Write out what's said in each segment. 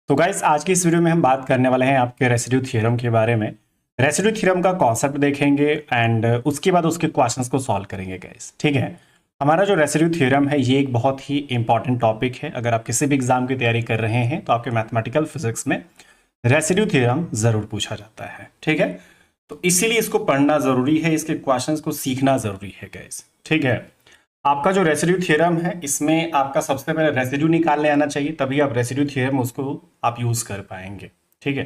तो गाइस आज की इस वीडियो में हम बात करने वाले हैं आपके रेसिड्यू थ्योरम के बारे में। रेसिड्यू थ्योरम का कॉन्सेप्ट देखेंगे एंड उसके बाद उसके क्वेश्चंस को सॉल्व करेंगे गाइस। ठीक है, हमारा जो रेसिड्यू थ्योरम है ये एक बहुत ही इंपॉर्टेंट टॉपिक है। अगर आप किसी भी एग्जाम की तैयारी कर रहे हैं तो आपके मैथमेटिकल फिजिक्स में रेसिड्यू थ्योरम जरूर पूछा जाता है। ठीक है, तो इसीलिए इसको पढ़ना जरूरी है, इसके क्वेश्चंस को सीखना जरूरी है गाइस। ठीक है, आपका जो रेसिड्यू थ्योरम है इसमें आपका सबसे पहले रेसिड्यू निकालने आना चाहिए, तभी आप रेसिड्यू थ्योरम उसको आप यूज कर पाएंगे। ठीक है,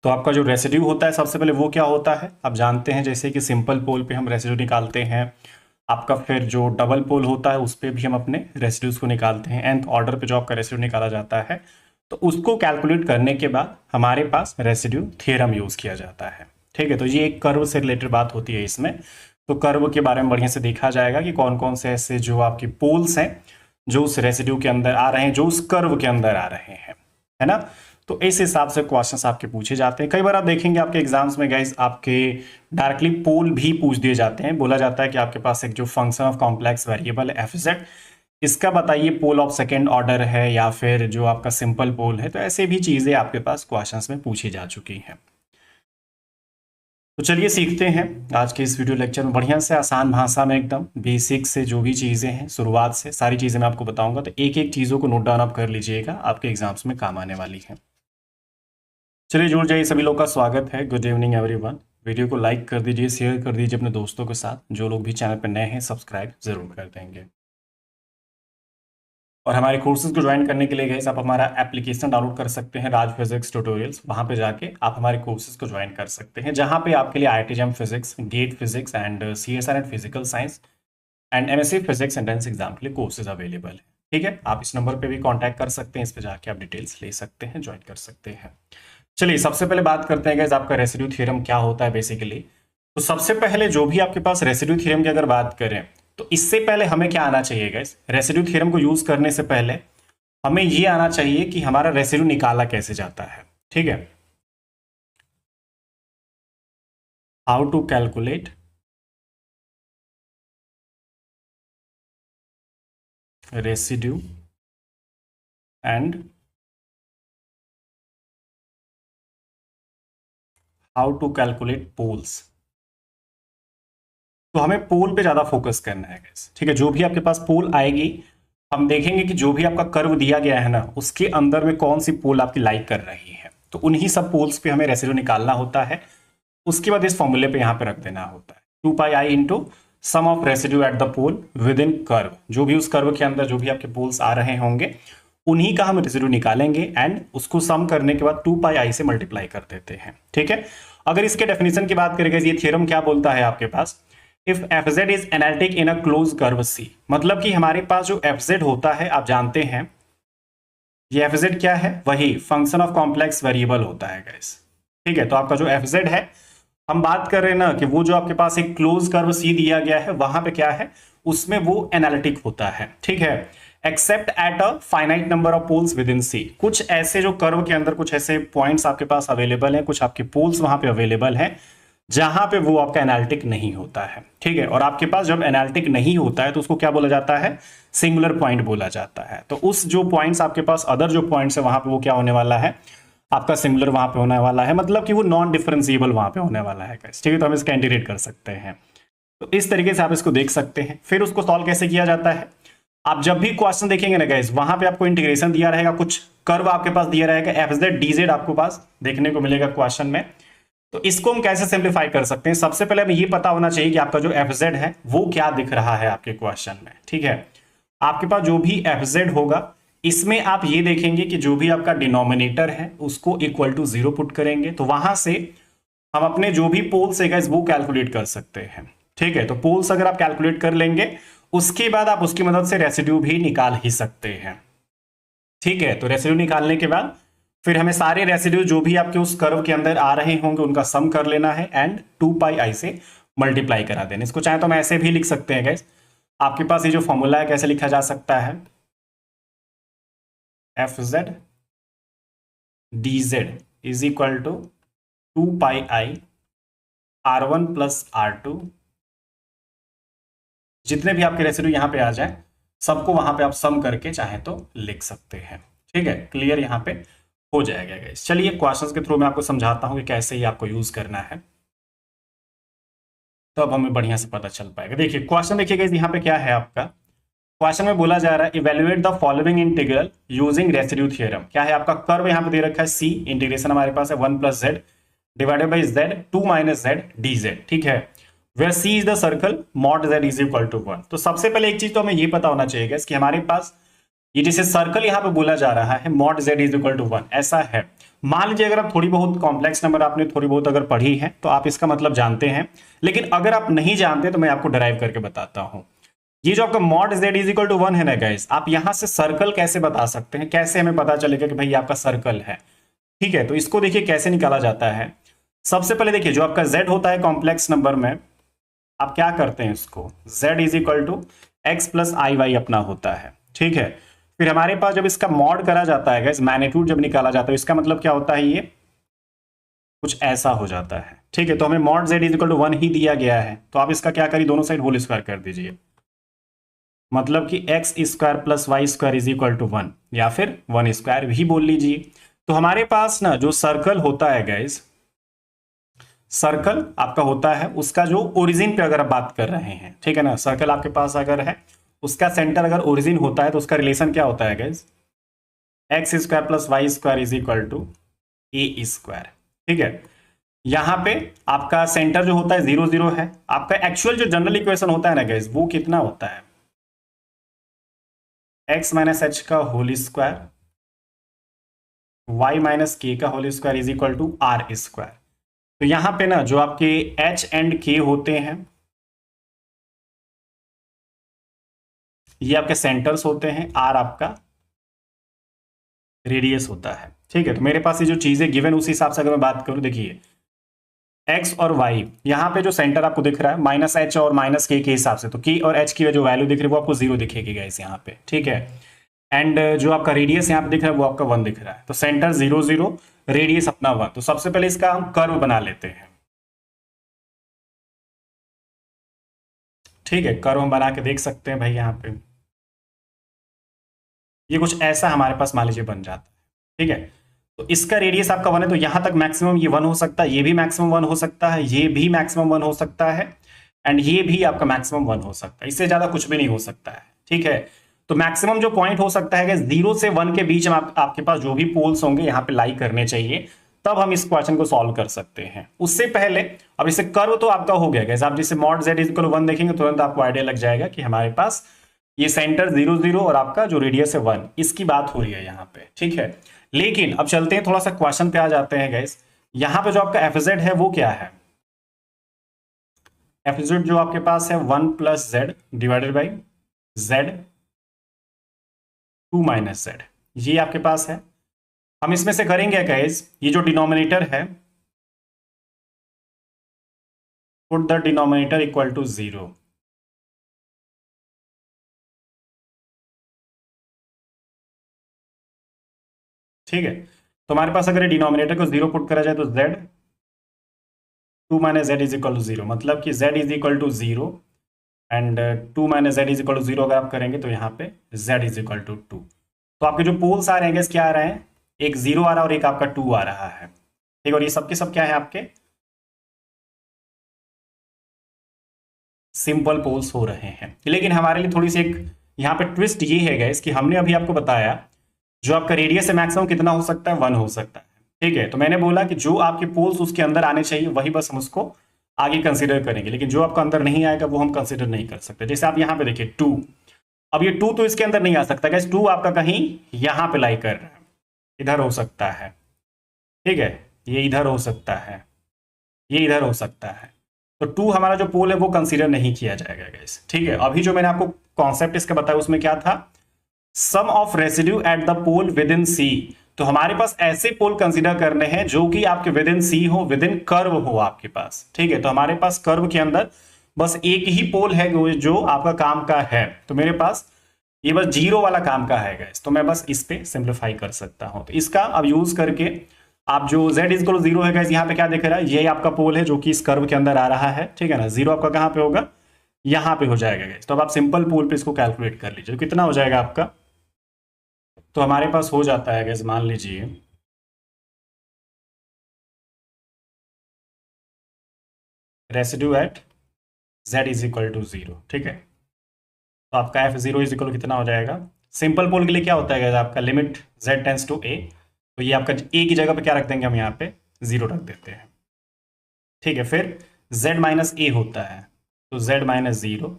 तो आपका जो रेसिड्यू होता है सबसे पहले वो क्या होता है आप जानते हैं, जैसे कि सिंपल पोल पे हम रेसिड्यू निकालते हैं। आपका फिर जो डबल पोल होता है उस पर भी हम अपने रेसिड्यूज को निकालते हैं। nth ऑर्डर पे जो आपका रेसिड्यू निकाला जाता है तो उसको कैलकुलेट करने के बाद हमारे पास रेसिड्यू थ्योरम यूज किया जाता है। ठीक है, तो ये एक कर्व से रिलेटेड बात होती है इसमें। तो कर्व के बारे में बढ़िया से देखा जाएगा कि कौन कौन से ऐसे जो आपकी पोल्स हैं जो उस रेसिड्यू के अंदर आ रहे हैं, जो उस कर्व के अंदर आ रहे हैं, है ना। तो इस हिसाब से क्वेश्चंस आपके पूछे जाते हैं। कई बार आप देखेंगे आपके एग्जाम्स में गाइस आपके डायरेक्टली पोल भी पूछ दिए जाते हैं। बोला जाता है कि आपके पास एक जो function of complex variable F Z, इसका बताइए पोल ऑफ सेकेंड ऑर्डर है या फिर जो आपका सिंपल पोल है। तो ऐसे भी चीजें आपके पास क्वेश्चंस में पूछी जा चुकी हैं। तो चलिए सीखते हैं आज के इस वीडियो लेक्चर में बढ़िया से आसान भाषा में, एकदम बेसिक से जो भी चीज़ें हैं शुरुआत से सारी चीज़ें मैं आपको बताऊंगा। तो एक एक चीज़ों को नोट डाउन आप कर लीजिएगा, आपके एग्जाम्स में काम आने वाली है। चलिए जुड़ जाइए, सभी लोग का स्वागत है। Good evening everyone. वीडियो को लाइक कर दीजिए, शेयर कर दीजिए अपने दोस्तों के साथ। जो लोग भी चैनल पर नए हैं सब्सक्राइब जरूर कर देंगे। और हमारे कोर्सेज को ज्वाइन करने के लिए गाइस आप हमारा एप्लीकेशन डाउनलोड कर सकते हैं, राज फिजिक्स ट्यूटोरियल्स। वहां पे जाके आप हमारे कोर्सेज को ज्वाइन कर सकते हैं, जहां पे आपके लिए IIT JEM physics, GATE physics and CSR and physical science and MSc physics entrance exam के लिए कोर्सेज अवेलेबल है। ठीक है, आप इस नंबर पे भी कांटेक्ट कर सकते हैं, इस पे जाके आप डिटेल्स ले सकते हैं, ज्वाइन कर सकते हैं। चलिए सबसे पहले बात करते हैं गाइस आपका रेसिड्यू थ्योरम क्या होता है बेसिकली। तो सबसे पहले जो भी आपके पास रेसिड्यू थ्योरम की अगर बात करें तो इससे पहले हमें क्या आना चाहिए गाइस, रेसिड्यू थ्योरम को यूज करने से पहले हमें ये आना चाहिए कि हमारा रेसिड्यू निकाला कैसे जाता है। ठीक है, how to calculate residue and how to calculate poles. तो हमें पोल पे ज्यादा फोकस करना है गाइस। ठीक है, जो भी आपके पास पोल आएगी हम देखेंगे कि जो भी आपका कर्व दिया गया है ना उसके अंदर में कौन सी पोल आपकी लाइक कर रही है, तो उन्हीं सब पोल्स पे हमें रेसिड्यू निकालना होता है। उसके बाद इस फॉर्मूले पे यहां पे रख देना होता है 2πi into sum of residue at the pole within curve. जो भी उस कर्व के अंदर जो भी आपके पोल्स आ रहे होंगे उन्हीं का हम रेसिड्यू निकालेंगे एंड उसको सम करने के बाद 2πi से मल्टीप्लाई कर देते हैं। ठीक है, अगर इसके डेफिनेशन की बात करेंगे ये थ्योरम क्या बोलता है आपके पास, if fz is analytic in a closed curve C, मतलब कि हमारे पास जो fz होता है आप जानते हैं ये fz क्या है, वही फंक्शन ऑफ कॉम्प्लेक्स वेरिएबल होता है गाइस। ठीक है, तो आपका जो fz है हम बात कर रहे हैं ना कि वो जो आपके पास एक क्लोज कर्व C दिया गया है वहां पे क्या है, उसमें वो एनालिटिक होता है। ठीक है, except at a finite number of poles within C। कुछ ऐसे जो कर्व के अंदर कुछ ऐसे पॉइंट्स आपके पास अवेलेबल हैं, कुछ आपके पोल्स वहां पे अवेलेबल हैं जहां पे वो आपका एनालिटिक नहीं होता है। ठीक है, और आपके पास जब एनालिटिक नहीं होता है तो उसको क्या बोला जाता है, सिंगुलर पॉइंट बोला जाता है। तो उस जो पॉइंट्स आपके पास अदर जो पॉइंट्स है वहां पे वो क्या होने वाला है, आपका सिंगुलर वहां पे होने वाला है, मतलब कि वो नॉन डिफरेंशिएबल वहां पे होने वाला है। ठीक है, तो हम इसका इंटीग्रेट कर सकते हैं। तो इस तरीके से आप इसको देख सकते हैं। फिर उसको सॉल्व कैसे किया जाता है, आप जब भी क्वेश्चन देखेंगे ना गाइस वहां पे आपको इंटीग्रेशन दिया रहेगा, कुछ कर्व आपके पास दिया रहेगा, FZ DZ आपको पास देखने को मिलेगा क्वेश्चन में। तो इसको हम कैसे सिंप्लीफाई कर सकते हैं, सबसे पहले हमें ये पता होना चाहिए कि आपका जो FZ है वो क्या दिख रहा है आपके क्वेश्चन में। ठीक है, आपके पास जो भी FZ होगा इसमें आप ये देखेंगे कि जो भी आपका डिनोमिनेटर है उसको इक्वल टू 0 पुट करेंगे, तो वहां से हम अपने जो भी पोल्स है वो कैलकुलेट कर सकते हैं। ठीक है, तो पोल्स अगर आप कैलकुलेट कर लेंगे उसके बाद आप उसकी मदद से रेसिड्यू भी निकाल ही सकते हैं। ठीक है, तो रेसिड्यू निकालने के बाद फिर हमें सारे रेसिड्यू जो भी आपके उस कर्व के अंदर आ रहे होंगे उनका सम कर लेना है एंड 2πi से मल्टीप्लाई करा देना। इसको चाहे तो हम ऐसे भी लिख सकते हैं गाइस, आपके पास ये जो फॉर्मूला है कैसे लिखा जा सकता है, fz dz is equal to 2πi r1 plus r2, जितने भी आपके रेसिड्यू यहां पे आ जाए सबको वहां पे आप सम करके चाहे तो लिख सकते हैं। ठीक है, क्लियर यहाँ पे हो जाएगा गाइस। चलिए क्वेश्चंस के थ्रू मैं आपको समझाता हूँ कि कैसे ही आपको यूज करना है, तब हमें बढ़िया से पता चल पाएगा। देखिए क्वेश्चन देखिए गाइस, यहाँ पे क्या है आपका क्वेश्चन में बोला जा रहा है evaluate the following integral using residue theorem. क्या है आपका कर्व यहाँ पे दे रखा है सी, इंटीग्रेशन हमारे पास है 1 + z divided by z 2 - z dz, ठीक है। Where C is the circle mod z is equal to 1। तो सबसे पहले एक चीज तो हमें ये पता होना चाहिए कि हमारे पास ये जैसे सर्कल यहाँ पे बोला जा रहा है mod z is equal to 1, ऐसा है। मान लीजिए अगर आप थोड़ी बहुत कॉम्प्लेक्स नंबर आपने थोड़ी बहुत अगर पढ़ी है तो आप इसका मतलब जानते हैं, लेकिन अगर आप नहीं जानते तो मैं आपको डराइव करके बताता हूं। ये जो आपका mod z is equal to 1 है ना गाइस, आप यहां से सर्कल कैसे बता सकते हैं, कैसे हमें पता चलेगा कि भाई आपका सर्कल है, ठीक है। तो इसको देखिए कैसे निकाला जाता है। सबसे पहले देखिए जो आपका z होता है कॉम्प्लेक्स नंबर में, आप क्या करते हैं इसको z is equal to x plus i y अपना होता है, ठीक है। फिर हमारे पास जब इसका मॉड करा जाता है गाइस, मैग्नीट्यूड जब निकाला जाता है, इसका मतलब क्या होता है, ये कुछ ऐसा हो जाता है, ठीक है। तो हमें mod z is equal to 1 ही दिया गया है, तो आप इसका क्या करिए दोनों साइड होल स्क्वायर कर दीजिए, मतलब कि x square plus Y square is equal to 1, या फिर 1 स्क्वायर भी बोल लीजिए। तो हमारे पास ना जो सर्कल होता है गाइस, सर्कल आपका होता है उसका जो ओरिजिन पे अगर आप बात कर रहे हैं, ठीक है ना, सर्कल आपके पास अगर है उसका सेंटर अगर ओरिजिन होता है तो उसका रिलेशन क्या होता है guys, x square plus Y square is equal to a square, ठीक है। यहां पे आपका सेंटर जो होता है 0 0 है। आपका एक्चुअल जो जनरल इक्वेशन होता है ना गाइस, वो कितना होता है, x माइनस एच का whole square y minus k का whole square is equal to r square. तो यहां पे ना जो आपके h एंड k होते हैं ये आपके सेंटर्स होते हैं, r आपका रेडियस होता है, ठीक है। तो मेरे पास ये जो चीजें गिवन उस हिसाब से अगर मैं बात करूं, देखिए x और y यहाँ पे जो सेंटर आपको दिख रहा है माइनस एच और माइनस के हिसाब से, तो k और h की जो वैल्यू दिख रही है वो आपको 0 दिखेगी गाइस यहाँ पे, ठीक है। एंड जो आपका रेडियस यहाँ पे दिख रहा है वो आपका 1 दिख रहा है, तो सेंटर 0 0 रेडियस अपना 1। तो सबसे पहले इसका हम कर्व बना लेते हैं, ठीक है। कर्व हम बना के देख सकते हैं भाई, यहाँ पे ये कुछ ऐसा हमारे पास मान लीजिए बन जाता है, ठीक है। तो इसका रेडियस आपका 1 है, तो यहां तक मैक्सिमम ये 1 हो सकता है, ये भी मैक्सिमम 1 हो सकता है, ये भी मैक्सिमम 1 हो सकता है, एंड ये भी आपका मैक्सिमम 1 हो सकता है। इससे ज्यादा कुछ भी नहीं हो सकता है, ठीक है। तो मैक्सिमम जो पॉइंट हो सकता है 0 से 1 के बीच में आपके पास जो भी पोल्स होंगे यहाँ पे लाई करने चाहिए, तब हम इस क्वेश्चन को सॉल्व कर सकते हैं। उससे पहले अब इसे कर्व तो आपका हो गया गाइस, आप जैसे मॉड z इज इक्वल 1 देखेंगे तुरंत आपको आइडिया लग जाएगा कि हमारे पास ये सेंटर 0 0 और आपका जो रेडियस है 1, इसकी बात हो रही है यहाँ पे, ठीक है। लेकिन अब चलते हैं थोड़ा सा क्वेश्चन पे आ जाते हैं गाइस। यहाँ पे जो आपका एफजेड है वो क्या है, एफजेड जो आपके पास है 1 + z divided by z 2 - z, ये आपके पास है। हम इसमें से करेंगे गाइस, ये जो डिनोमिनेटर है put the denominator equal to 0, ठीक है। तो हमारे पास अगर डिनोमिनेटर को 0 पुट करा जाए तो z 2 - z is equal to 0, मतलब कि z is equal to 0 and 2 - z is equal to 0 अगर आप करेंगे तो यहाँ पे z इज इक्वल टू 2। तो आपके जो पोल्स आ रहे हैं क्या आ रहे हैं, एक 0 आ रहा है और एक आपका 2 आ रहा है, ठीक है। और ये सबके सब क्या है आपके सिंपल पोल्स हो रहे हैं। लेकिन हमारे लिए थोड़ी सी एक यहाँ पे ट्विस्ट ये है गाइस कि हमने अभी आपको बताया जो आपका रेडियस है मैक्सिमम कितना हो सकता है, 1 हो सकता है, ठीक है। तो मैंने बोला कि जो आपके पोल्स उसके अंदर आने चाहिए वही बस हम उसको आगे कंसीडर करेंगे, लेकिन जो आपका अंदर नहीं आएगा वो हम कंसीडर नहीं कर सकते। जैसे आप यहाँ पे देखिए 2, अब ये 2 तो इसके अंदर नहीं आ सकता गाइस, 2 आपका कहीं यहाँ पे लाई कर रहा है, इधर हो सकता है, ठीक है, ये इधर हो सकता है, ये इधर हो सकता है। तो 2 हमारा जो पोल है वो कंसीडर नहीं किया जाएगा गाइस, ठीक है। अभी जो मैंने आपको कॉन्सेप्ट इसका बताया उसमें क्या था, sum of residue at the pole within C. तो हमारे पास ऐसे पोल कंसीडर करने हैं जो कि आपके विद इन सी हो, विद इन कर्व हो आपके पास, ठीक है। तो हमारे पास कर्व के अंदर बस एक ही पोल है जो आपका काम का है, तो मेरे पास ये बस 0 वाला काम का है गाइस, तो मैं बस इस पे सिंप्लीफाई कर सकता हूं। तो इसका अब यूज करके आप जो z इज इक्वल टू 0 है गाइस, यहाँ पे क्या दिख रहा है, ये आपका पोल है जो कि इस कर्व के अंदर आ रहा है, ठीक है ना। 0 आपका कहाँ पे होगा, यहाँ पे हो जाएगा गाइस। तो अब आप सिंपल पोल पे इसको कैलकुलेट कर लीजिए, कितना हो जाएगा आपका। तो हमारे पास हो जाता है गाइस, मान लीजिए residue at z is equal to 0, ठीक है। तो आपका f0 इज इक्वल कितना हो जाएगा, सिंपल पोल के लिए क्या होता है आपका limit z tends to a, तो ये आपका a की जगह पे क्या रख देंगे हम यहाँ पे 0 रख देते हैं, ठीक है। फिर z माइनस a होता है, तो z माइनस 0,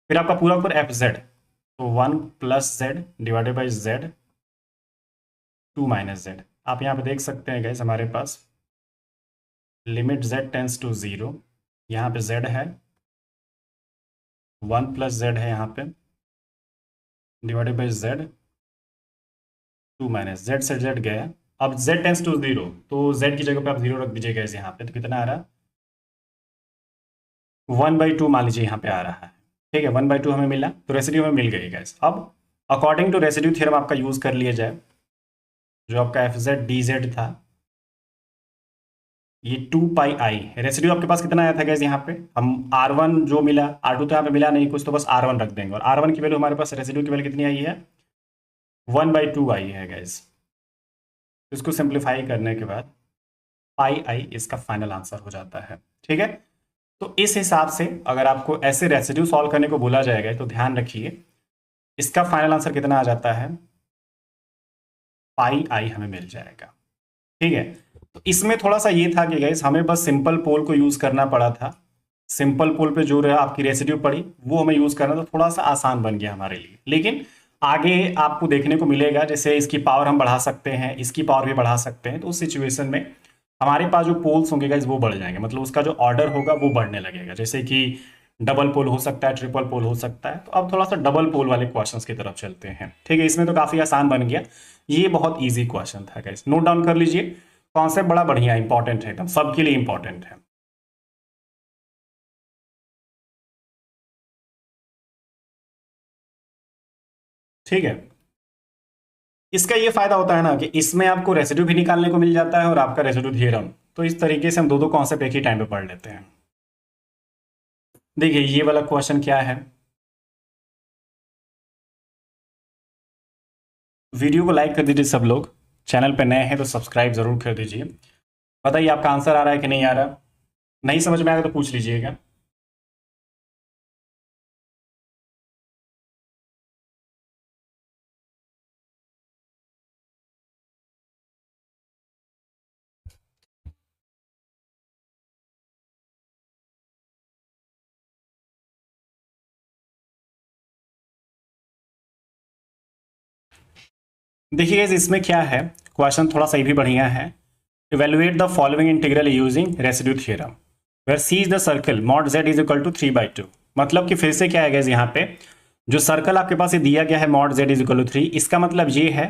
फिर आपका पूरा पूरा एफ जेड, तो 1 plus Z divided by Z 2 minus Z. आप यहाँ पे देख सकते हैं गैस हमारे पास लिमिट z टेंस टू 0, यहाँ पे z है 1 प्लस जेड है यहाँ पे divided by Z 2 minus Z से जेड गया। अब z टेंस टू 0, तो z की जगह पे आप 0 रख दीजिएगा इस यहाँ पे, तो कितना आ रहा है 1/2 मान लीजिए यहाँ पे आ रहा है, ठीक है। 1/2 हमें मिला, तो रेसिड्यू हमें मिल गई गैस। अब अकॉर्डिंग टू रेसिड्यू थ्योरम आपका यूज़ कर लिया जाए, जो आपका एफ जेड डी जेड था, ये 2 पाई आई रेसिड्यू आपके पास कितना आया था गैस, यहाँ पे हम R1 जो मिला, R2 तो यहाँ पे मिला नहीं कुछ, तो बस R1 रख देंगे, और R1 की वैल्यू हमारे पास रेसिड्यू की वैल्यू कितनी आई है 1/2 आई है गैस। तो इसको सिंप्लीफाई करने के बाद पाई आई इसका फाइनल आंसर हो जाता है, ठीक है। तो इस हिसाब से अगर आपको ऐसे रेसिड्यू सॉल्व करने को बोला जाएगा तो ध्यान रखिए इसका फाइनल आंसर कितना आ जाता है, पाई आई हमें मिल जाएगा, ठीक है। तो इसमें थोड़ा सा ये था कि गाइस हमें बस सिंपल पोल को यूज करना पड़ा था, सिंपल पोल पे जो आपकी रेसिड्यू पड़ी वो हमें यूज करना, तो थोड़ा सा आसान बन गया हमारे लिए। लेकिन आगे आपको देखने को मिलेगा जैसे इसकी पावर हम बढ़ा सकते हैं, इसकी पावर भी बढ़ा सकते हैं, तो उस सिचुएशन में हमारे पास जो पोल्स होंगे गाइस वो बढ़ जाएंगे, मतलब उसका जो ऑर्डर होगा वो बढ़ने लगेगा, जैसे कि डबल पोल हो सकता है, ट्रिपल पोल हो सकता है। तो अब थोड़ा सा डबल पोल वाले क्वेश्चंस की तरफ चलते हैं, ठीक है। इसमें तो काफी आसान बन गया, ये बहुत इजी क्वेश्चन था गाइस, नोट डाउन कर लीजिए। कॉन्सेप्ट बड़ा बढ़िया इंपॉर्टेंट है, एकदम सबके लिए इंपॉर्टेंट है, ठीक है। इसका ये फायदा होता है ना कि इसमें आपको रेसिड्यू भी निकालने को मिल जाता है और आपका रेसिड्यू थ्योरम, तो इस तरीके से हम दो दो कॉन्सेप्ट एक ही टाइम पे पढ़ लेते हैं। देखिए ये वाला क्वेश्चन क्या है, वीडियो को लाइक कर दीजिए सब लोग, चैनल पे नए हैं तो सब्सक्राइब जरूर कर दीजिए। बताइए आपका आंसर आ रहा है कि नहीं आ रहा, नहीं समझ में आएगा तो पूछ लीजिएगा। देखिए इसमें क्या है, क्वेश्चन थोड़ा सा भी बढ़िया है। Evaluate the following integral using residue theorem where C is the circle mod Z is equal to 3/2। मतलब कि फिर से क्या है यहाँ पे जो सर्कल आपके पास ये दिया गया है mod Z is equal to 3, इसका मतलब ये है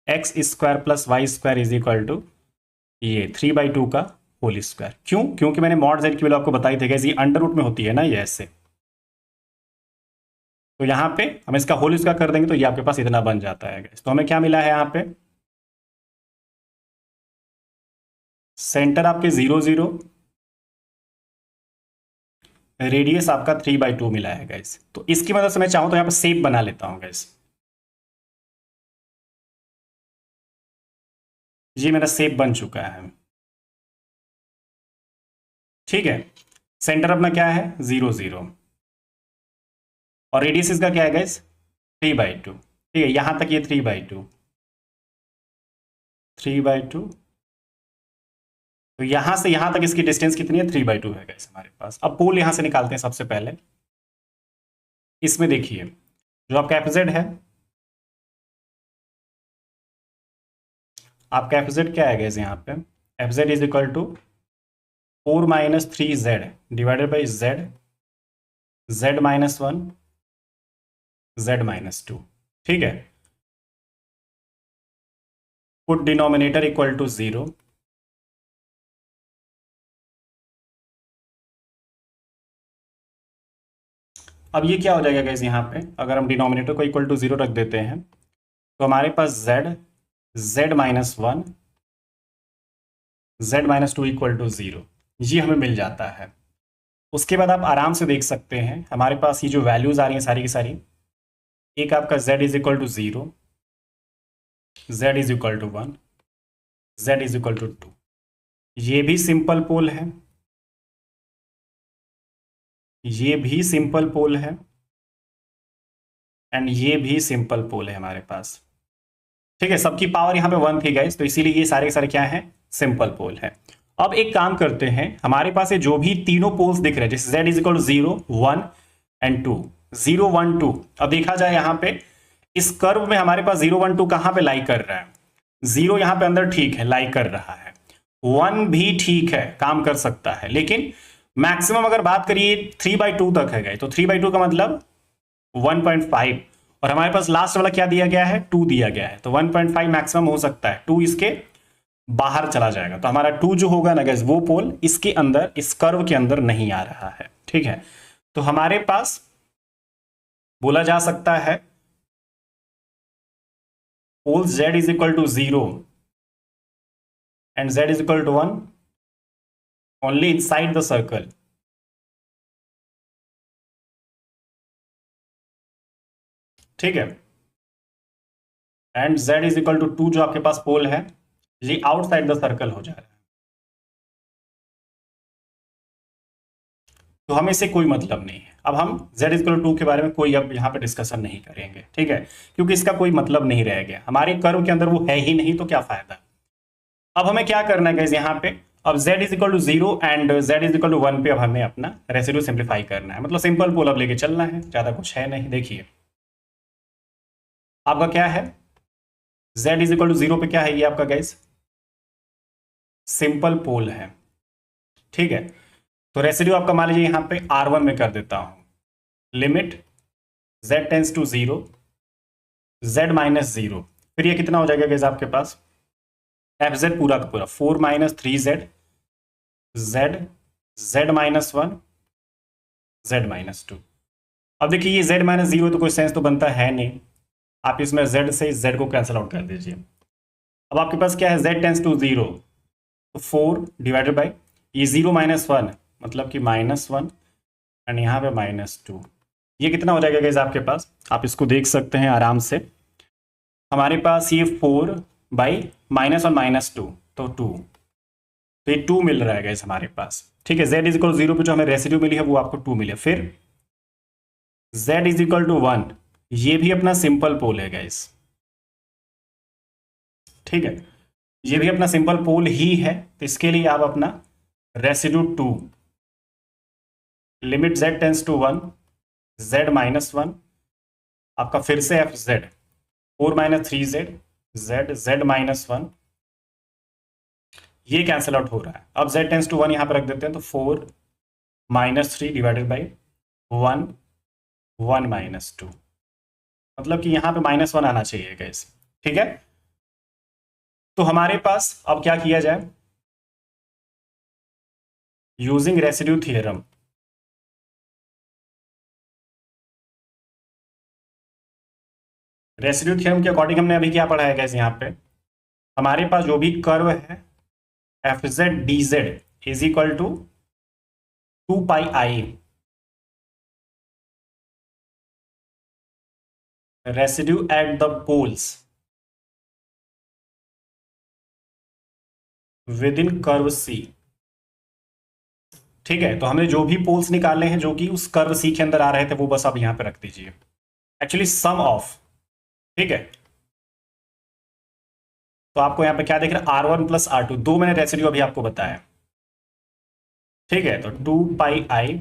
X square plus Y square is equal to ये 3/2 का होल स्क्वायर। क्यों, क्योंकि मैंने मॉड जेड की वैल्यू आपको बताई थी ये अंडर रूट में होती है ना ये ऐसे, तो यहाँ पे हम इसका होल स्क्वायर कर देंगे तो ये आपके पास इतना बन जाता है। तो हमें क्या मिला है यहाँ पे, सेंटर आपके 0 0, रेडियस आपका 3/2 मिला है गाइस। तो इसकी मदद से मैं चाहूं तो यहाँ पे शेप बना लेता हूं गाइस, ये मेरा शेप बन चुका है, ठीक है। सेंटर अपना क्या है 0 0, और रेडियस इसका क्या है गाइस 3/2, ठीक है। यहां तक ये 3/2 3/2, तो यहां से यहां तक इसकी डिस्टेंस कितनी है 3/2 है गाइस हमारे पास। अब पोल यहां से निकालते हैं सबसे पहले। इसमें देखिए जो आपका एफजेड है, आपका एफजेड क्या है गाइस यहाँ पे, F Z is equal to 4 - 3z divided by z, z-1 z-2, ठीक है। पुट डिनोमिनेटर इक्वल टू 0, अब ये क्या हो जाएगा गाइस यहाँ पे, अगर हम डिनोमिनेटर को इक्वल टू 0 रख देते हैं तो हमारे पास z z-1 z-2 equal to 0, ये हमें मिल जाता है। उसके बाद आप आराम से देख सकते हैं हमारे पास ये जो वैल्यूज आ रही हैं सारी की सारी, एक आपका z is equal to 0, z is equal to 1, z is equal to 2, ये भी सिंपल पोल है, ये भी सिंपल पोल है एंड ये भी सिंपल पोल है हमारे पास। ठीक है, सबकी पावर यहाँ पे 1 थी गाइस, तो इसीलिए ये सारे के सारे क्या है, सिंपल पोल है। अब एक काम करते हैं, हमारे पास ये जो भी तीनों पोल्स दिख रहे हैं, जैसे z is equal to 0 1 and 2, 0 1 2। अब देखा जाए यहाँ पे इस कर्व में हमारे पास 0 1 2 कहां पे लाई कर रहा है, 0 यहां पे अंदर ठीक है लाई कर रहा है, 1 भी ठीक है काम कर सकता है, लेकिन मैक्सिमम अगर बात करिए 3/2 तक है गए, तो 3/2 का मतलब 1.5, और हमारे पास लास्ट वाला क्या दिया गया है, 2 दिया गया है, तो 1.5 मैक्सिमम हो सकता है, 2 इसके बाहर चला जाएगा, तो हमारा 2 जो होगा ना गाइस वो पोल इसके अंदर, इस कर्व के अंदर नहीं आ रहा है। ठीक है, तो हमारे पास बोला जा सकता है pole z is equal to 0 and z is equal to 1 only inside the circle. ठीक है, and z is equal to 2 जो आपके पास पोल है ये आउटसाइड द सर्कल हो जा रहा है, तो हमें इससे कोई मतलब नहीं है। अब हम z इज इक्वल टू 2 के बारे में कोई अब यहाँ पे डिस्कशन नहीं करेंगे, ठीक है, क्योंकि इसका कोई मतलब नहीं रह गया, हमारे कर्व के अंदर वो है ही नहीं, तो क्या फायदा। अब हमें क्या करना है गाइस यहाँ पे, अब z is equal to 0 and z is equal to 1 पे अब हमें अपना रेसिड्यू सिंप्लीफाई करना है, मतलब सिंपल पोल अब लेके चलना है, ज्यादा कुछ है नहीं। देखिए आपका क्या है, z इज इक्वल टू 0 पे क्या है, ये आपका गाइस सिंपल पोल है। ठीक है, तो रेसिड्यू आपका मान लीजिए यहाँ पे R1 में कर देता हूं, limit z tends to 0 z minus 0, फिर ये कितना हो जाएगा गाइस आपके पास, fz पूरा का पूरा 4 minus 3z z z minus 1 z minus 2। अब देखिए ये z माइनस 0 तो कोई सेंस तो बनता है नहीं, आप इसमें z से इस z को कैंसिल आउट कर दीजिए। अब आपके पास क्या है, z टेंस टू 0, तो 4 डिवाइडेड बाई ये 0 माइनस 1 मतलब कि -1 एंड यहाँ पे -2, ये कितना हो जाएगा गाइस आपके पास, आप इसको देख सकते हैं आराम से, हमारे पास ये 4 बाई -1 -2 तो 2, तो ये 2 मिल रहा है गाइस हमारे पास। ठीक है, z इज इक्वल 0 पे जो हमें रेसिड्यू मिली है वो आपको 2 मिली है, फिर z इज इक्वल टू 1, ये भी अपना सिंपल पोल है गाइस। ठीक है, ये भी अपना सिंपल पोल ही है, तो इसके लिए आप अपना residue 2 limit z tends to 1 z minus 1, आपका फिर से f z 4 minus 3z z z minus 1, ये कैंसिल आउट हो रहा है। अब z टेंस टू 1 यहां पर रख देते हैं, तो 4 माइनस 3 डिवाइडेड बाई 1 1 माइनस 2, मतलब कि यहां पे -1 आना चाहिए गाइस। ठीक है, तो हमारे पास अब क्या किया जाए, using residue theorem, residue theorem के अकॉर्डिंग हमने अभी क्या पढ़ा है गाइस, यहाँ पे हमारे पास जो भी कर्व है f z d z is equal to 2πi residue at the poles within curve C. ठीक है, तो हमने जो भी पोल्स निकाले हैं जो कि उस कर्व सी के अंदर आ रहे थे वो बस आप यहां पे रख दीजिए, एक्चुअली सम ऑफ। ठीक है, तो आपको यहां पे क्या देख रहा है, R1 प्लस R2, दो मैंने रेसिड्यू अभी आपको बताया। ठीक है, तो 2πi,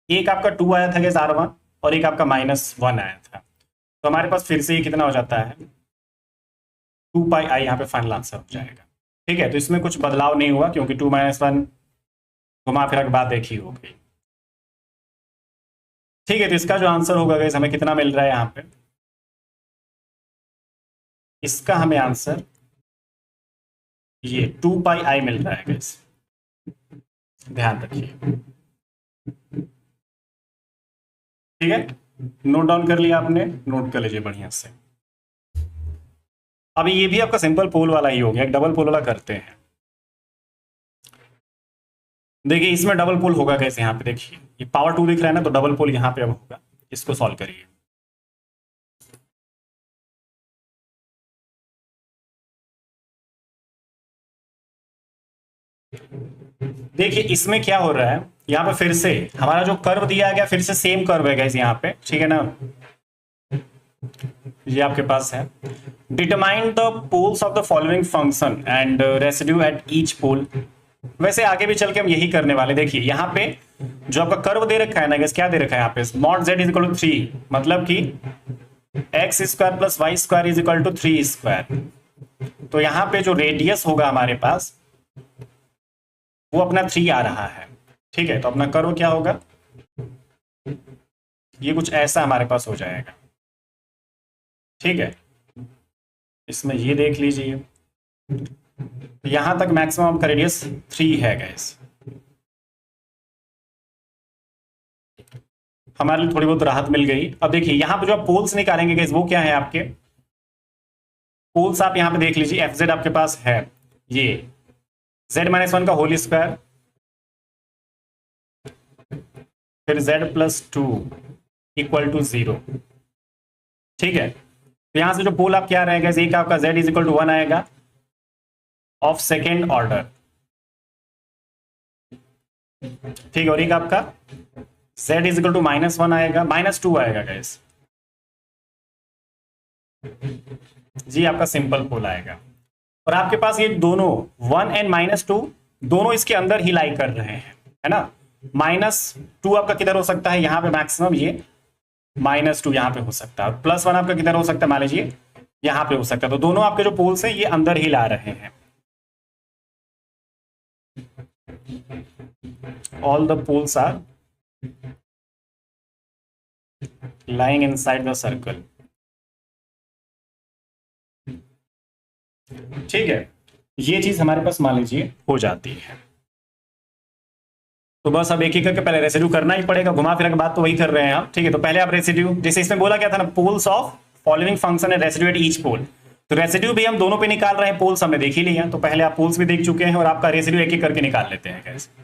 एक आपका 2 आया था गैस R1 और एक आपका -1 आया था, तो हमारे पास फिर से ये कितना हो जाता है, 2πi यहाँ पे फाइनल आंसर हो जाएगा। ठीक है, तो इसमें कुछ बदलाव नहीं हुआ क्योंकि 2 - 1 घुमा फिरा के बात देखी हो गई। ठीक है, तो इसका जो आंसर होगा गैस हमें कितना मिल रहा है यहाँ पे, इसका हमें आंसर ये 2πi मिल रहा है गैस, ध्यान रखिए। ठीक है, नोट डाउन कर लिया आपने, नोट कर लीजिए बढ़िया से। अब ये भी आपका सिंपल पोल वाला ही हो गया, एक डबल पोल वाला करते हैं। देखिए इसमें डबल पोल होगा कैसे, यहाँ पे देखिए ये पावर 2 दिख रहा है ना, तो डबल पोल यहाँ पे अब होगा, इसको सॉल्व करिए। देखिए इसमें क्या हो रहा है, यहाँ पे फिर से हमारा जो कर्व दिया गया फिर से सेम कर्व है गाइस यहाँ पे, ठीक है ना, ये आपके पास है। Determine the poles of the following function and residue at each pole. वैसे आगे भी चल के हम यही करने वाले। देखिए यहाँ पे जो आपका कर्व दे रखा है ना गाइस, क्या दे रखा है यहाँ पे, mod z is equal to 3, मतलब कि X square plus Y square is equal to 3 square. तो यहाँ पे जो रेडियस होगा हमारे पास वो अपना 3 आ रहा है, ठीक है। तो अपना कर्व क्या होगा, ये कुछ ऐसा हमारे पास हो जाएगा, ठीक है। इसमें ये देख लीजिए, यहां तक मैक्सिमम का रेडियस 3 है गैस। हमारे लिए थोड़ी बहुत राहत मिल गई। अब देखिए यहां पे जो आप पोल्स निकालेंगे गैस वो क्या है, आपके पोल्स आप यहां पे देख लीजिए, एफ जेड आपके पास है ये z-1 का होल स्क्वायर, फिर z+2 इक्वल टू 0, ठीक है। तो यहां से जो पोल आप क्या रहेगा, एक आपका z इज इक्वल टू 1 आएगा ऑफ सेकेंड ऑर्डर, ठीक है। और एक आपका z इज इक्वल टू -1 आएगा, -2 आएगा गैस जी, आपका सिंपल पोल आएगा। और आपके पास ये दोनों 1 एंड -2 दोनों इसके अंदर ही लाई कर रहे हैं, है ना। -2 आपका किधर हो सकता है, यहाँ पे मैक्सिमम ये -2 यहाँ पे हो सकता है, और +1 आपका किधर हो सकता है, मान लीजिए यहाँ पे हो सकता है। तो दोनों आपके जो पोल्स हैं ये अंदर ही ला रहे हैं। All the poles are lying inside the circle, ठीक है। ये चीज हमारे पास मान लीजिए हो जाती है। तो बस अब एक एक करके पहले रेसिड्यू करना ही पड़ेगा, घुमा फिरा के बात तो वही कर रहे हैं आप, ठीक है। तो पहले आप रेसिड्यू, जैसे इसमें बोला गया था ना, पोल्स ऑफ फॉलोइंग फंक्शन है रेसिड्यू एट ईच पोल, तो रेसिड्यू भी हम दोनों पे निकाल रहे हैं, पोल्स हमने देख ही लिया। तो पहले आप पोल्स भी देख चुके हैं और आपका रेसिड्यू एक एक करके निकाल लेते हैं कैसे।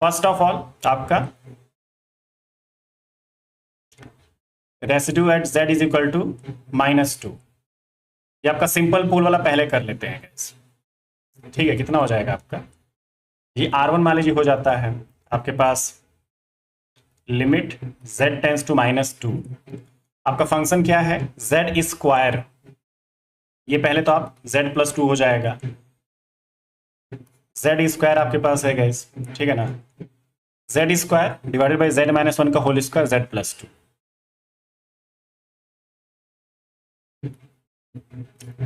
फर्स्ट ऑफ ऑल आपका residue at z is equal to -2, ये आपका सिंपल पोल वाला पहले कर लेते हैं गैस, ठीक है। कितना हो जाएगा आपका, ये r1 मान लीजिए हो जाता है आपके पास लिमिट z टेंस टू -2, आपका फंक्शन क्या है z स्क्वायर, ये पहले तो आप z+2 हो जाएगा, z स्क्वायर आपके पास है गैस, ठीक है ना, z square divided by z-1 का होल स्क्वायर z+2,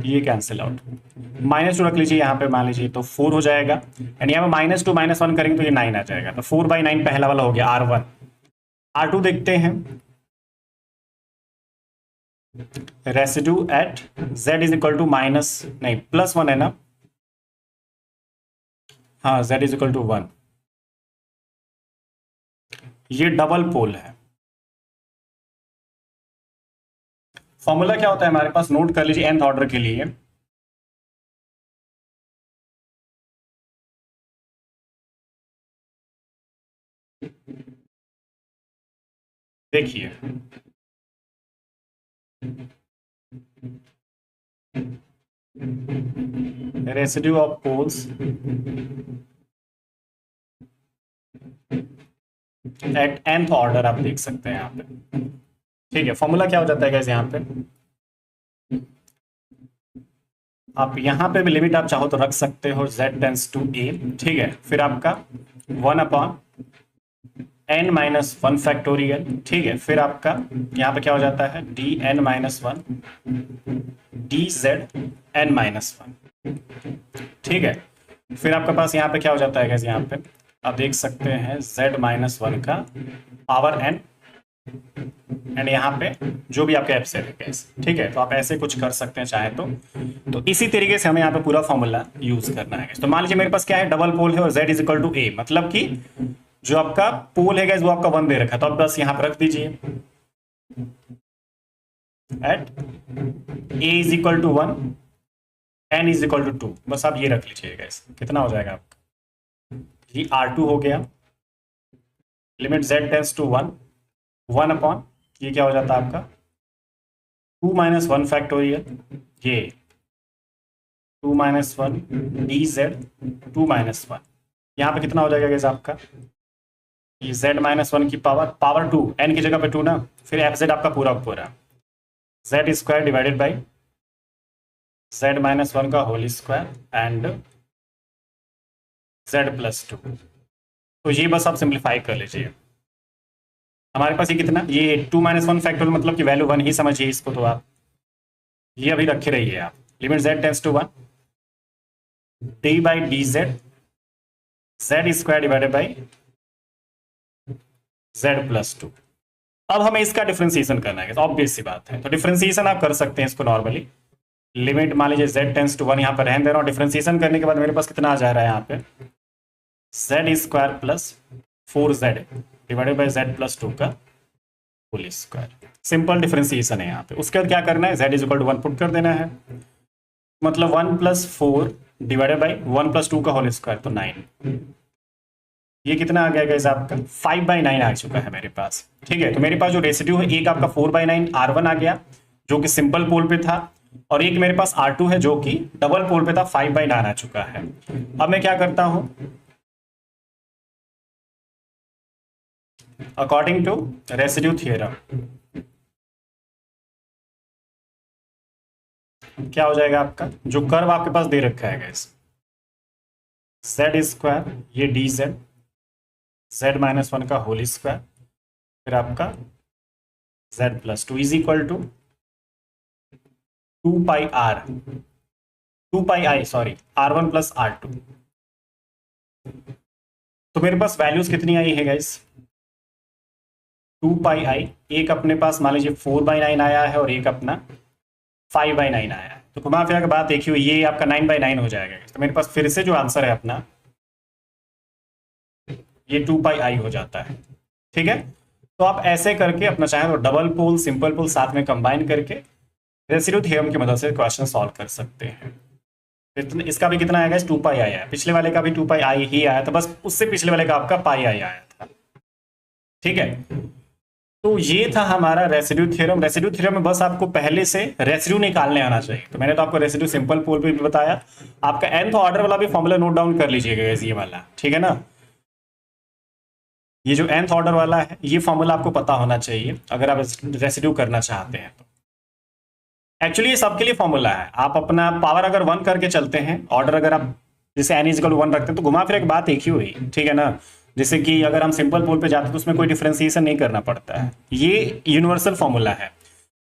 ये कैंसिल आउट, -2 रख लीजिए यहाँ पे, मान लीजिए तो 4 हो जाएगा, एंड यहाँ पे -2 -1 करेंगे तो ये 9 आ जाएगा। तो 4/9 पहला वाला हो गया r1। r2 देखते हैं, residue at z is equal to +1 है ना, हाँ z इज इक्वल टू 1, ये डबल पोल है। फॉर्मूला क्या होता है हमारे पास, नोट कर लीजिए nth ऑर्डर के लिए, देखिए residue of poles at nth order आप देख सकते हैं यहाँ पे, ठीक है। फॉर्मूला क्या हो जाता है गाइस, यहाँ पे आप यहाँ पे भी लिमिट आप चाहो तो रख सकते हो z टेंस टू a, ठीक है। फिर आपका 1/n-1 फैक्टोरियल, ठीक है। फिर आपका यहाँ पे क्या हो जाता है dn-1 dzn-1, ठीक है। फिर आपके पास यहाँ पे क्या हो जाता है यहाँ पे आप देख सकते हैं z-1 का पावर n, एंड यहाँ पे जो भी आपके एफ से है, ठीक है। तो आप ऐसे कुछ कर सकते हैं चाहे तो इसी तरीके से हमें यहाँ पे पूरा फॉर्मूला यूज करना है। तो मान लीजिए मेरे पास क्या है, डबल पोल है और z is equal to a, मतलब कि जो आपका पोल है वो आपका 1 दे रखा है, तो आप बस यहाँ पे रख दीजिए at a is equal to 1 n is equal to 2, बस आप ये रख लीजिएगा। कितना हो जाएगा आपका, ये r2 हो गया, limit z tends to 1 upon ये क्या हो जाता है आपका 2-1 फैक्टोरियल, ये 2-1 dz 2-1, यहाँ पे कितना हो जाएगा गैस आपका, ये z-1 की पावर 2, n की जगह पे 2 ना, फिर एफ आपका पूरा पूरा z² डिवाइडेड बाई z-1 का होल स्क्वायर एंड z+2। तो ये बस आप सिंप्लीफाई कर लीजिए। हमारे पास ये कितना, ये 2 - 1 फैक्टोरियल मतलब कि वैल्यू 1 ही समझिए इसको। तो आप ये अभी रखे रहिए आप, limit z tends to 1 D by D z² divided by z+2। अब हमें इसका डिफरेंशिएशन करना है, ऑब्वियस सी बात है। तो डिफरेंशिएशन आप कर सकते हैं इसको नॉर्मली, लिमिट मान लीजिए z टेंड्स टू 1 यहाँ पर रहने दे रहा हूँ। डिफरेंशिएशन करने के बाद मेरे पास कितना आ जा रहा है यहाँ पे, z² plus 4z divided by z+2 का होल स्क्वायर। सिंपल डिफरेंशिएशन है यहाँ पे। उसके बाद क्या करना है, z इक्वल टू 1 पुट कर देना है, मतलब 1 + 4 डिवाइडेड बाई 1 + 2 का होल स्क्वायर, तो 9। ये कितना आ गया गाइस आपका, 5/9 आ चुका है मेरे पास। ठीक है, तो मेरे पास जो रेसिड्यू है, एक आपका 4/9 R1 आ गया जो कि सिंपल पोल पे था, और एक मेरे पास R2 है जो कि डबल पोल पे था, 5/9 आ चुका है। अब मैं क्या करता हूं, अकॉर्डिंग टू रेसिड्यू थ्योरम क्या हो जाएगा आपका, जो कर्व आपके पास दे रखा है गाइस, z², ये dz, z-1 का होल स्क्वायर, फिर आपका z+2 is equal to 2πi sorry R1 plus R2। तो मेरे पास वैल्यूज कितनी आई है गाइस, 2πi, एक अपने पास मान लीजिए 4/9 आया है और एक अपना 5/9 आया है। तो घुमा फिरा के बात देखिए, ये आपका 9/9 हो जाएगा। तो मेरे पास फिर से जो आंसर है अपना, ये 2πi हो जाता है। ठीक है, तो आप ऐसे करके अपना चाहे तो डबल पोल, सिंपल पोल साथ में कंबाइन करके रेसिड्यू थ्योरम की मदद से क्वेश्चन सॉल्व कर सकते हैं। इसका भी कितना आएगा, 2πi आया है, पिछले वाले का भी 2πi ही आया था, बस उससे पिछले वाले का आपका πi आया था। ठीक है, तो ये था हमारा रेसिड्यू थ्योरम। रेसिड्यू थ्योरम में बस आपको पहले से रेसिड्यू निकालने आना चाहिए। तो मैंने तो आपको रेसिड्यू सिंपल पोल पे भी बताया, आपका nth ऑर्डर वाला भी फॉर्मूला नोट डाउन कर लीजिएगा ये वाला। ठीक है ना, ये जो nth ऑर्डर वाला है, ये फॉर्मूला आपको पता होना चाहिए अगर आप रेसिड्यू करना चाहते हैं तो। एक्चुअली ये सबके लिए फॉर्मूला है। आप अपना पावर अगर 1 करके चलते हैं, ऑर्डर अगर आप जैसे n = 1 रखते हैं, तो घुमा फिर एक बात एक ही हुई। ठीक है ना, जैसे कि अगर हम सिंपल पोल पे जाते हैं तो उसमें कोई डिफरेंशिएशन नहीं करना पड़ता है, ये यूनिवर्सल फॉर्मूला है।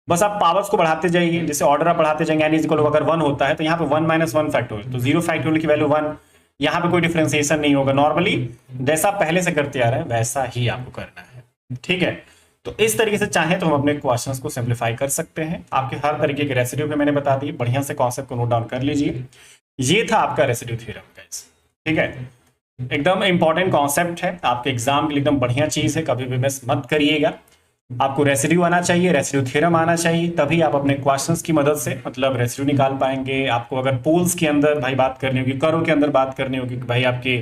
बस आप पावर्स को बढ़ाते जाइए, जैसे ऑर्डर आप बढ़ाते जाएंगे, n = अगर 1 होता है तो यहाँ पे 1 - 1 फैक्टोरियल, तो 0 फैक्टोरियल की वैल्यू 1, यहाँ पे कोई डिफरेंशिएशन नहीं होगा। नॉर्मली जैसा आप पहले से करते आ रहे हैं वैसा ही आपको करना है। ठीक है, तो इस तरीके से चाहे तो हम अपने क्वेश्चंस को सिंप्लीफाई कर सकते हैं। आपके हर तरीके के रेसिड्यू पे मैंने बता दी, बढ़िया से कॉन्सेप्ट को नोट डाउन कर लीजिए। ये था आपका रेसिड्यू थ्योरम गाइस। ठीक है, एकदम इंपॉर्टेंट कॉन्सेप्ट है, आपके एग्जाम के लिए एकदम बढ़िया चीज है, कभी भी मिस मत करिएगा। आपको रेसिड्यू आना चाहिए, रेसिड्यू थ्योरम आना चाहिए, तभी आप अपने क्वेश्चंस की मदद से मतलब रेसिड्यू निकाल पाएंगे। आपको अगर पोल्स के अंदर भाई बात करनी होगी, कर्व के अंदर बात करनी होगी कि भाई आपके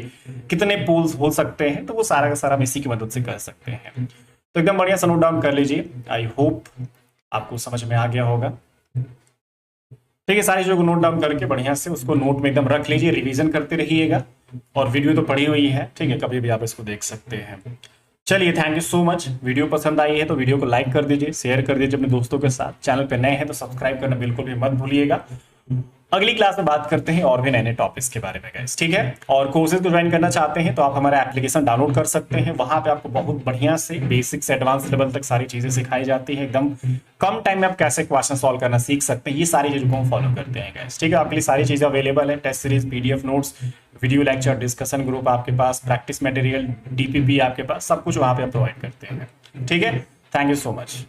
कितने पोल्स हो सकते हैं, तो वो सारा का सारा हम इसी की मदद से कर सकते हैं। तो एकदम बढ़िया से नोट डाउन कर लीजिए। आई होप आपको समझ में आ गया होगा। ठीक है, सारी चीजों को नोट डाउन करके बढ़िया से उसको नोट में एकदम रख लीजिए, रिवीजन करते रहिएगा। और वीडियो तो पड़ी हुई है, ठीक है, कभी भी आप इसको देख सकते हैं। चलिए, thank you so much. Video पसंद आई है तो वीडियो को लाइक कर दीजिए, शेयर कर दीजिए अपने दोस्तों के साथ। चैनल पे नए हैं तो सब्सक्राइब करना बिल्कुल भी मत भूलिएगा। अगली क्लास में बात करते हैं और भी नए नए टॉपिक्स के बारे में गाइस। ठीक है, और कोर्सेज को ज्वाइन करना चाहते हैं तो आप हमारा एप्लीकेशन डाउनलोड कर सकते हैं। वहां पे आपको बहुत बढ़िया से बेसिक से एडवांस लेवल तक सारी चीजें सिखाई जाती है। एकदम कम टाइम में आप कैसे क्वेश्चन सॉल्व करना सीख सकते हैं, ये सारी चीजों को हम फॉलो करते हैं गाइस। ठीक है, आपके लिए सारी चीजें अवेलेबल है, test series, PDF notes, video lecture, discussion group आपके पास, प्रैक्टिस मटेरियल, DPP आपके पास, सब कुछ वहां पे आप प्रोवाइड करते हैं। ठीक है, थैंक यू सो मच।